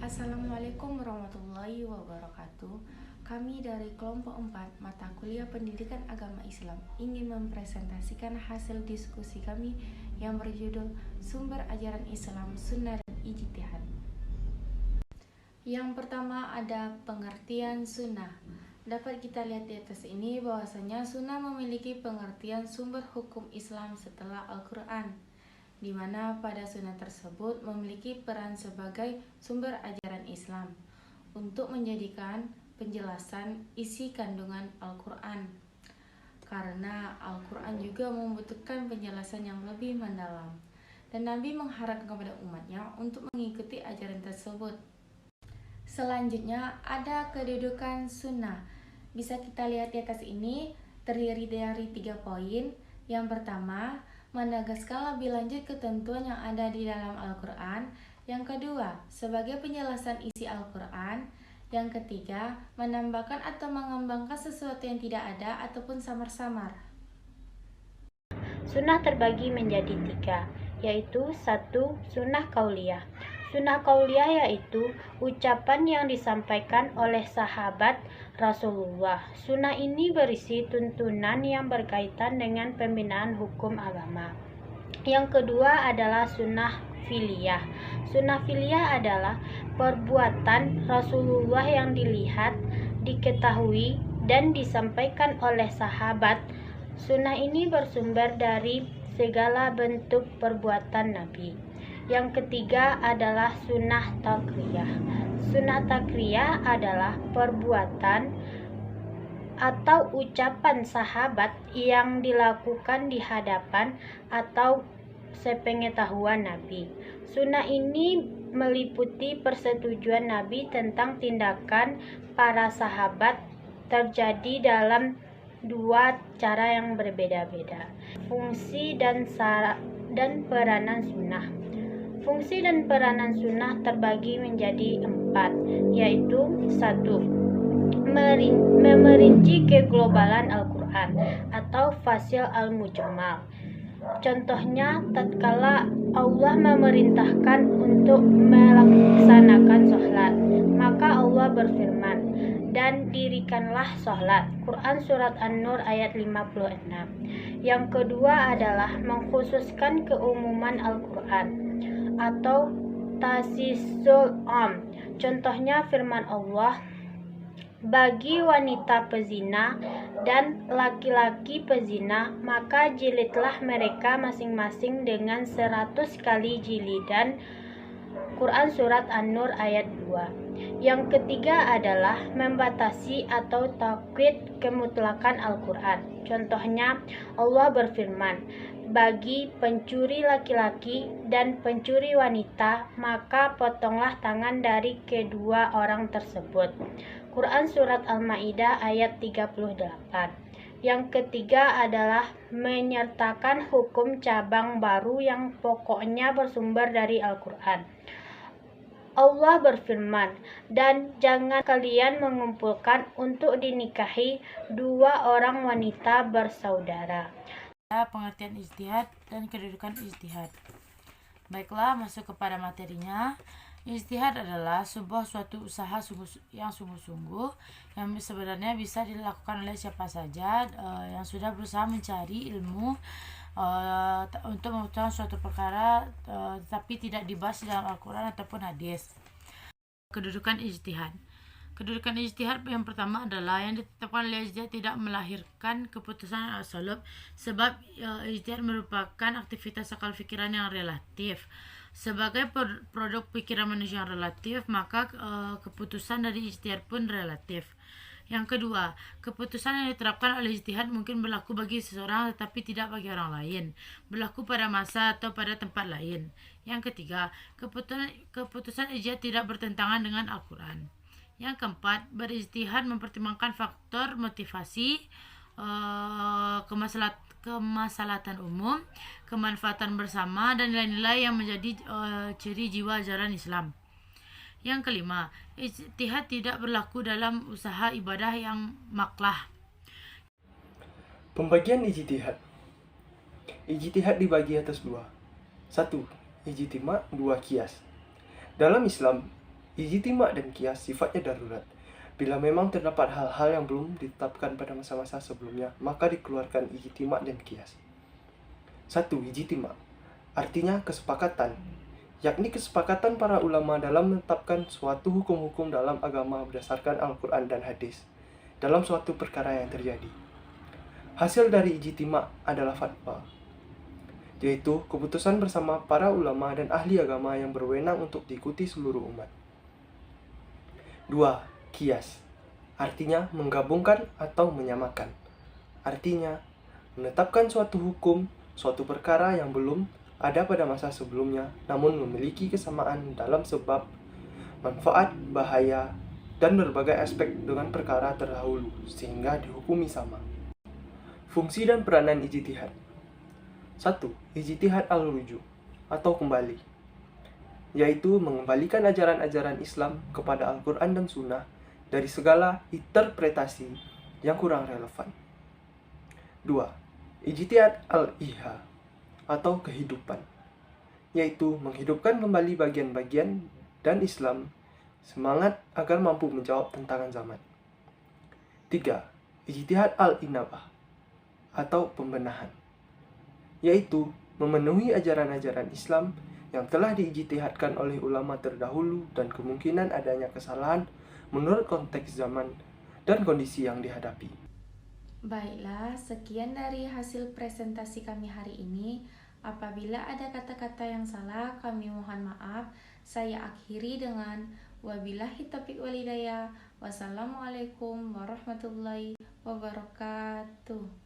Assalamualaikum warahmatullahi wabarakatuh. Kami dari kelompok 4 mata kuliah Pendidikan Agama Islam ingin mempresentasikan hasil diskusi kami yang berjudul Sumber Ajaran Islam, Sunnah dan Ijtihad. Yang pertama ada pengertian sunnah. Dapat kita lihat di atas ini bahwasanya sunnah memiliki pengertian sumber hukum Islam setelah Al-Quran, di mana pada sunnah tersebut memiliki peran sebagai sumber ajaran Islam untuk menjadikan penjelasan isi kandungan Al-Quran, karena Al-Quran juga membutuhkan penjelasan yang lebih mendalam, dan Nabi mengharapkan kepada umatnya untuk mengikuti ajaran tersebut. Selanjutnya ada kedudukan sunnah. Bisa kita lihat di atas ini terdiri dari 3 poin. Yang pertama, menegaskan lebih lanjut ketentuan yang ada di dalam Al-Quran. Yang kedua, sebagai penjelasan isi Al-Quran. Yang ketiga, menambahkan atau mengembangkan sesuatu yang tidak ada ataupun samar-samar. Sunnah terbagi menjadi 3, yaitu 1. Sunnah kauliyah. Sunnah kauliyah yaitu ucapan yang disampaikan oleh sahabat Rasulullah. Sunnah ini berisi tuntunan yang berkaitan dengan pembinaan hukum agama. Yang kedua adalah sunnah filiyah. Sunnah filiyah adalah perbuatan Rasulullah yang dilihat, diketahui, dan disampaikan oleh sahabat. Sunnah ini bersumber dari segala bentuk perbuatan Nabi. Yang ketiga adalah sunnah takriyah. Sunnah takriyah adalah perbuatan atau ucapan sahabat yang dilakukan di hadapan atau sepengetahuan Nabi. Sunnah ini meliputi persetujuan Nabi tentang tindakan para sahabat terjadi dalam 2 cara yang berbeda-beda. Fungsi dan peranan sunnah. Fungsi dan peranan sunnah terbagi menjadi 4, yaitu 1. Memerinci keglobalan Al-Quran atau fasil al-mujmal. Contohnya, tatkala Allah memerintahkan untuk melaksanakan sholat, maka Allah berfirman, dan dirikanlah sholat. Quran Surat An-Nur ayat 56. Yang kedua adalah mengkhususkan keumuman Al-Quran atau tasisul am. Contohnya firman Allah, bagi wanita pezina dan laki-laki pezina, maka jilidlah mereka masing-masing dengan 100 kali jilidan. Quran Surat An-Nur ayat 2. Yang ketiga adalah membatasi atau takwid kemutlakan Al-Quran. Contohnya, Allah berfirman, bagi pencuri laki-laki dan pencuri wanita, maka potonglah tangan dari kedua orang tersebut. Quran Surat Al-Ma'idah ayat 38. Yang ketiga adalah menyertakan hukum cabang baru yang pokoknya bersumber dari Al-Quran. Allah berfirman, dan jangan kalian mengumpulkan untuk dinikahi 2 orang wanita bersaudara. Pengertian ijtihad dan kedudukan ijtihad. Baiklah, masuk kepada materinya. Ijtihad adalah suatu usaha yang sungguh-sungguh yang sebenarnya bisa dilakukan oleh siapa saja yang sudah berusaha mencari ilmu untuk mengetahui suatu perkara tapi tidak dibahas dalam Al-Quran ataupun hadis. Kedudukan ijtihad. Kedudukan ijtihad yang pertama adalah yang ditetapkan oleh ijtihad tidak melahirkan keputusan absolut, sebab ijtihad merupakan aktivitas akal pikiran yang relatif. Sebagai produk pikiran manusia yang relatif, maka keputusan dari ijtihad pun relatif. Yang kedua, keputusan yang diterapkan oleh ijtihad mungkin berlaku bagi seseorang tetapi tidak bagi orang lain, berlaku pada masa atau pada tempat lain. Yang ketiga, keputusan ijtihad tidak bertentangan dengan Al-Quran. Yang keempat, berijtihad mempertimbangkan faktor motivasi, kemaslahatan umum, kemanfaatan bersama, dan nilai-nilai yang menjadi ciri jiwa ajaran Islam. Yang kelima, ijtihad tidak berlaku dalam usaha ibadah yang maklah. Pembagian ijtihad. Ijtihad dibagi atas 2. 1. Ijtima, 2. Qiyas. Dalam Islam, Ijtima' dan qiyas sifatnya darurat. Bila memang terdapat hal-hal yang belum ditetapkan pada masa-masa sebelumnya, maka dikeluarkan ijtima' dan qiyas. 1. Ijtima' artinya kesepakatan, yakni kesepakatan para ulama dalam menetapkan suatu hukum-hukum dalam agama berdasarkan Al-Quran dan hadis dalam suatu perkara yang terjadi. Hasil dari ijtima' adalah fatwa, yaitu keputusan bersama para ulama dan ahli agama yang berwenang untuk diikuti seluruh umat. 2. Qiyas artinya menggabungkan atau menyamakan, artinya menetapkan suatu hukum, suatu perkara yang belum ada pada masa sebelumnya namun memiliki kesamaan dalam sebab, manfaat, bahaya, dan berbagai aspek dengan perkara terdahulu sehingga dihukumi sama. Fungsi dan peranan ijtihad. 1. Ijtihad al-ruju atau kembali, yaitu mengembalikan ajaran-ajaran Islam kepada Al-Quran dan Sunnah dari segala interpretasi yang kurang relevan. 2. Ijtihad al-ihya atau kehidupan, yaitu menghidupkan kembali bagian-bagian dan Islam semangat agar mampu menjawab tantangan zaman. 3. Ijtihad al-inabah atau pembenahan, yaitu memenuhi ajaran-ajaran Islam yang telah diijtihadkan oleh ulama terdahulu dan kemungkinan adanya kesalahan menurut konteks zaman dan kondisi yang dihadapi. Baiklah, sekian dari hasil presentasi kami hari ini. Apabila ada kata-kata yang salah, kami mohon maaf. Saya akhiri dengan wabillahi taufiq wal hidayah. Wassalamualaikum warahmatullahi wabarakatuh.